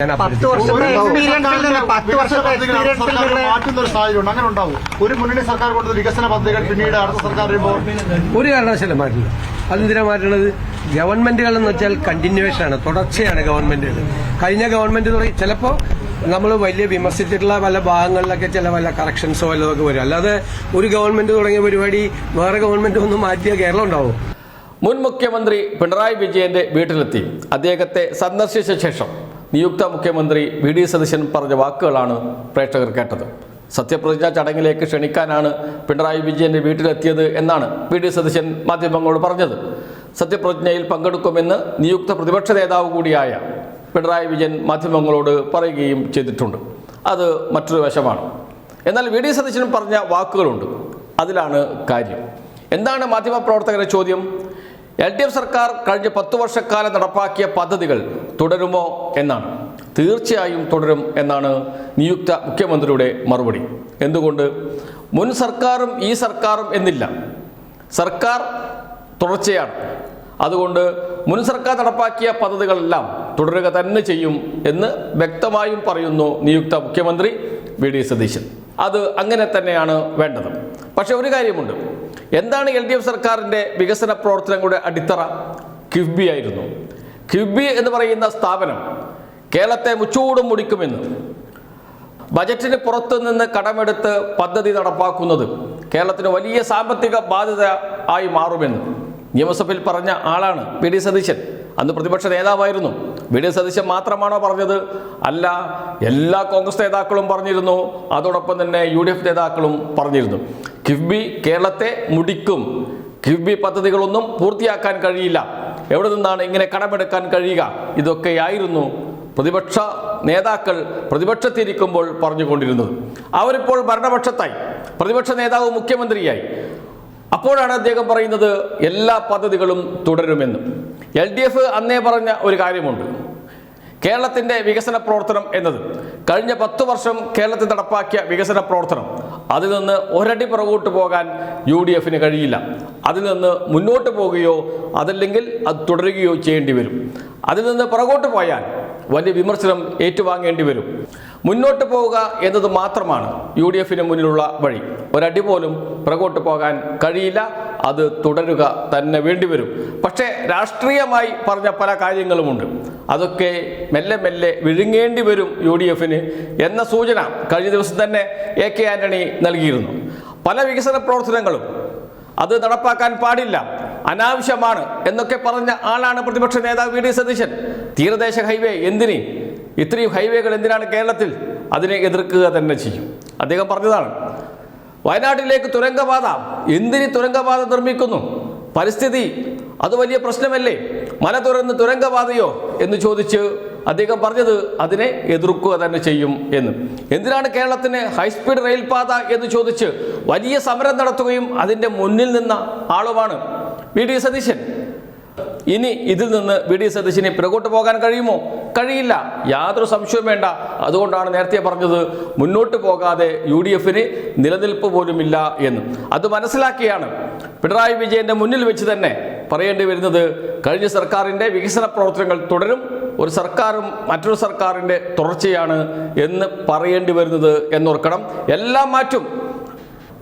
മാറ്റുന്ന ഒരു സാഹചര്യം അങ്ങനെ ഉണ്ടാവും. ഒരു മുന്നണി സർക്കാർ കൊടുത്ത വികസന പദ്ധതികൾ പിന്നീട് അടുത്ത സർക്കാർ വരുമ്പോൾ ഒരു കാരണവശാലും മാറ്റില്ല. അതെന്തിനാ മാറ്റണത്? ഗവൺമെന്റുകൾ എന്ന് വെച്ചാൽ കണ്ടിന്യൂവേഷൻ ആണ്, തുടർച്ചയാണ് ഗവൺമെന്റുകൾ. കഴിഞ്ഞ ഗവൺമെന്റ് തുടങ്ങി ചിലപ്പോൾ നമ്മൾ വലിയ വിമർശിച്ചിട്ടുള്ള പല ഭാഗങ്ങളിലൊക്കെ ചില വല്ല കറക്ഷൻസോ വല്ലതൊക്കെ വരും. അല്ലാതെ ഒരു ഗവൺമെന്റ് തുടങ്ങിയ പരിപാടി വേറെ ഗവൺമെന്റ് ഒന്നും മാറ്റിയ കേരളം ഉണ്ടാവും. മുൻ മുഖ്യമന്ത്രി പിണറായി വിജയന്റെ വീട്ടിലെത്തി അദ്ദേഹത്തെ സന്ദർശിച്ച ശേഷം നിയുക്ത മുഖ്യമന്ത്രി വി ഡി സതീശൻ പറഞ്ഞ വാക്കുകളാണ് പ്രേക്ഷകർ കേട്ടത്. സത്യപ്രതിജ്ഞാ ചടങ്ങിലേക്ക് ക്ഷണിക്കാനാണ് പിണറായി വിജയന്റെ വീട്ടിലെത്തിയത് എന്നാണ് വി ഡി സതീശൻ മാധ്യമങ്ങളോട് പറഞ്ഞത്. സത്യപ്രതിജ്ഞയിൽ പങ്കെടുക്കുമെന്ന് നിയുക്ത പ്രതിപക്ഷ നേതാവ് കൂടിയായ പിണറായി വിജയൻ മാധ്യമങ്ങളോട് പറയുകയും ചെയ്തിട്ടുണ്ട്. അത് മറ്റൊരു വശമാണ്. എന്നാൽ വി ഡി സതീശൻ പറഞ്ഞ വാക്കുകളുണ്ട്, അതിലാണ് കാര്യം. എന്താണ് മാധ്യമപ്രവർത്തകരുടെ ചോദ്യം? LDF സർക്കാർ കഴിഞ്ഞ 10 വർഷക്കാലം നടപ്പാക്കിയ പദ്ധതികൾ തുടരുമോ എന്നാണ്. തീർച്ചയായും തുടരും എന്നാണ് നിയുക്ത മുഖ്യമന്ത്രിയുടെ മറുപടി. എന്തുകൊണ്ട്? മുൻ സർക്കാരും ഈ സർക്കാരും എന്നില്ല, സർക്കാർ തുടർച്ചയാണ്. അതുകൊണ്ട് മുൻ സർക്കാർ നടപ്പാക്കിയ പദ്ധതികളെല്ലാം തുടരുക തന്നെ ചെയ്യും എന്ന് വ്യക്തമായും പറയുന്നു നിയുക്ത മുഖ്യമന്ത്രി വി ഡി സതീശൻ. അത് അങ്ങനെ തന്നെയാണ് വേണ്ടത്. പക്ഷെ ഒരു കാര്യമുണ്ട്. എന്താണ് LDF സർക്കാരിൻ്റെ വികസന പ്രവർത്തനങ്ങളുടെ അടിത്തറ? കിഫ്ബി ആയിരുന്നു. കിഫ്ബി എന്ന് പറയുന്ന സ്ഥാപനം കേരളത്തെ മുച്ചൂടും മുടിക്കുമെന്ന്, ബജറ്റിന് പുറത്തു നിന്ന് കടമെടുത്ത് പദ്ധതി നടപ്പാക്കുന്നത് കേരളത്തിന് വലിയ സാമ്പത്തിക ബാധ്യത ആയി മാറുമെന്ന് നിയമസഭയിൽ പറഞ്ഞ ആളാണ് വി ഡി സതീശൻ. അന്ന് പ്രതിപക്ഷ നേതാവായിരുന്നു. വി ഡി സതീശൻ മാത്രമാണോ പറഞ്ഞത്? അല്ല, എല്ലാ കോൺഗ്രസ് നേതാക്കളും പറഞ്ഞിരുന്നു. അതോടൊപ്പം തന്നെ UDF നേതാക്കളും പറഞ്ഞിരുന്നു. കിഫ്ബി കേരളത്തെ മുടിക്കും, കിഫ്ബി പദ്ധതികളൊന്നും പൂർത്തിയാക്കാൻ കഴിയില്ല, എവിടെ നിന്നാണ് ഇങ്ങനെ കടമെടുക്കാൻ കഴിയുക? ഇതൊക്കെയായിരുന്നു പ്രതിപക്ഷ നേതാക്കൾ പ്രതിപക്ഷത്തിരിക്കുമ്പോൾ പറഞ്ഞുകൊണ്ടിരുന്നത്. അവരിപ്പോൾ ഭരണപക്ഷത്തായി, പ്രതിപക്ഷ നേതാവ് മുഖ്യമന്ത്രിയായി. അപ്പോഴാണ് അദ്ദേഹം പറയുന്നത് എല്ലാ പദ്ധതികളും തുടരുമെന്ന്. LDF അന്നേ പറഞ്ഞ ഒരു കാര്യമുണ്ട്. കേരളത്തിൻ്റെ വികസന പ്രവർത്തനം എന്നത് കഴിഞ്ഞ 10 വർഷം കേരളത്തിൽ നടപ്പാക്കിയ വികസന പ്രവർത്തനം, അതിൽ നിന്ന് ഒരടി പുറകോട്ട് പോകാൻ UDFന് കഴിയില്ല. അതിൽ നിന്ന് മുന്നോട്ട് പോവുകയോ അതല്ലെങ്കിൽ അത് തുടരുകയോ ചെയ്യേണ്ടി വരും. അതിൽ നിന്ന് പുറകോട്ട് പോയാൽ വലിയ വിമർശനം ഏറ്റുവാങ്ങേണ്ടി വരും. മുന്നോട്ട് പോവുക എന്നത് മാത്രമാണ് UDFന് മുന്നിലുള്ള വഴി. ഒരടി പോലും പുറകോട്ട് പോകാൻ കഴിയില്ല, അത് തുടരുക തന്നെ വേണ്ടിവരും. പക്ഷേ രാഷ്ട്രീയമായി പറഞ്ഞ പല കാര്യങ്ങളുമുണ്ട്. അതൊക്കെ മെല്ലെ മെല്ലെ വിഴുങ്ങേണ്ടി വരും UDFന് എന്ന സൂചന കഴിഞ്ഞ ദിവസം തന്നെ AK ആന്റണി നൽകിയിരുന്നു. പല വികസന പ്രവർത്തനങ്ങളും അത് നടപ്പാക്കാൻ പാടില്ല, അനാവശ്യമാണ് എന്നൊക്കെ പറഞ്ഞ ആളാണ് പ്രതിപക്ഷ നേതാവ് വി ഡി സതീശൻ. തീരദേശ ഹൈവേ എന്തിന്? ഇത്രയും ഹൈവേകൾ എന്തിനാണ് കേരളത്തിൽ? അതിനെ എതിർക്കുക തന്നെ ചെയ്യും. അദ്ദേഹം പറഞ്ഞതാണ്. വയനാട്ടിലേക്ക് തുരങ്കപാത, എന്തിന് തുരങ്കപാത നിർമ്മിക്കുന്നു? പരിസ്ഥിതി അത് വലിയ പ്രശ്നമല്ലേ? മല തുറന്ന് തുരങ്കപാതയോ എന്ന് ചോദിച്ച് അദ്ദേഹം പറഞ്ഞത് അതിനെ എതിർക്കുക തന്നെ ചെയ്യും എന്ന്. എന്തിനാണ് കേരളത്തിന് ഹൈസ്പീഡ് റെയിൽപാത എന്ന് ചോദിച്ച് വലിയ സമരം നടത്തുകയും അതിൻ്റെ മുന്നിൽ നിന്ന ആളുമാണ് വി ഡി സതീശൻ. ഇനി ഇതിൽ നിന്ന് വി ഡി സതീശന് പിറകോട്ട് പോകാൻ കഴിയുമോ? കഴിയില്ല, യാതൊരു സംശയവും വേണ്ട. അതുകൊണ്ടാണ് നേരത്തെ പറഞ്ഞത് മുന്നോട്ട് പോകാതെ UDFന് നിലനിൽപ്പ് പോലുമില്ല എന്ന്. അത് മനസ്സിലാക്കിയാണ് പിണറായി വിജയന്റെ മുന്നിൽ വെച്ച് തന്നെ പറയേണ്ടി വരുന്നത് കഴിഞ്ഞ സർക്കാരിൻ്റെ വികസന പ്രവർത്തനങ്ങൾ തുടരും, ഒരു സർക്കാരും മറ്റൊരു സർക്കാരിൻ്റെ തുടർച്ചയാണ് എന്ന് പറയേണ്ടി വരുന്നത് എന്നോർക്കണം. എല്ലാം മാറ്റും,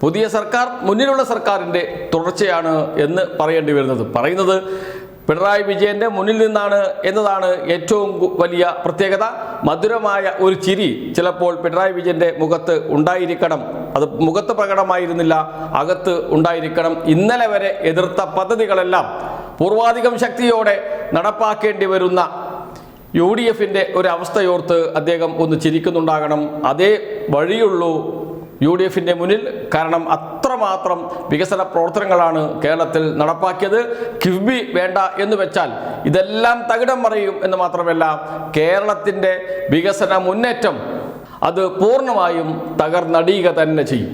പുതിയ സർക്കാർ മുന്നിലുള്ള സർക്കാരിൻ്റെ തുടർച്ചയാണ് എന്ന് പറയേണ്ടി പറയുന്നത് പിണറായി വിജയന്റെ മുന്നിൽ നിന്നാണ് എന്നതാണ് ഏറ്റവും വലിയ പ്രത്യേകത. മധുരമായ ഒരു ചിരി ചിലപ്പോൾ പിണറായി വിജയന്റെ മുഖത്ത് ഉണ്ടായിരിക്കണം. അത് മുഖത്ത് പ്രകടമായിരുന്നില്ല, അകത്ത് ഉണ്ടായിരിക്കണം. ഇന്നലെ വരെ എതിർത്ത പദ്ധതികളെല്ലാം പൂർവാധികം ശക്തിയോടെ നടപ്പാക്കേണ്ടി വരുന്ന UDFന്റെ ഒരു അവസ്ഥയോർത്ത് അദ്ദേഹം ഒന്ന് ചിരിക്കുന്നുണ്ടാകണം. അതേ വഴിയുള്ളൂ UDFന്റെ മുന്നിൽ. കാരണം അത്രമാത്രം വികസന പ്രവർത്തനങ്ങളാണ് കേരളത്തിൽ നടപ്പാക്കിയത്. കിഫ്ബി വേണ്ട എന്ന് വെച്ചാൽ ഇതെല്ലാം തകിടം മറിയും എന്ന് മാത്രമല്ല, കേരളത്തിൻ്റെ വികസന മുന്നേറ്റം അത് പൂർണ്ണമായും തകർന്നടിയുക തന്നെ ചെയ്യും.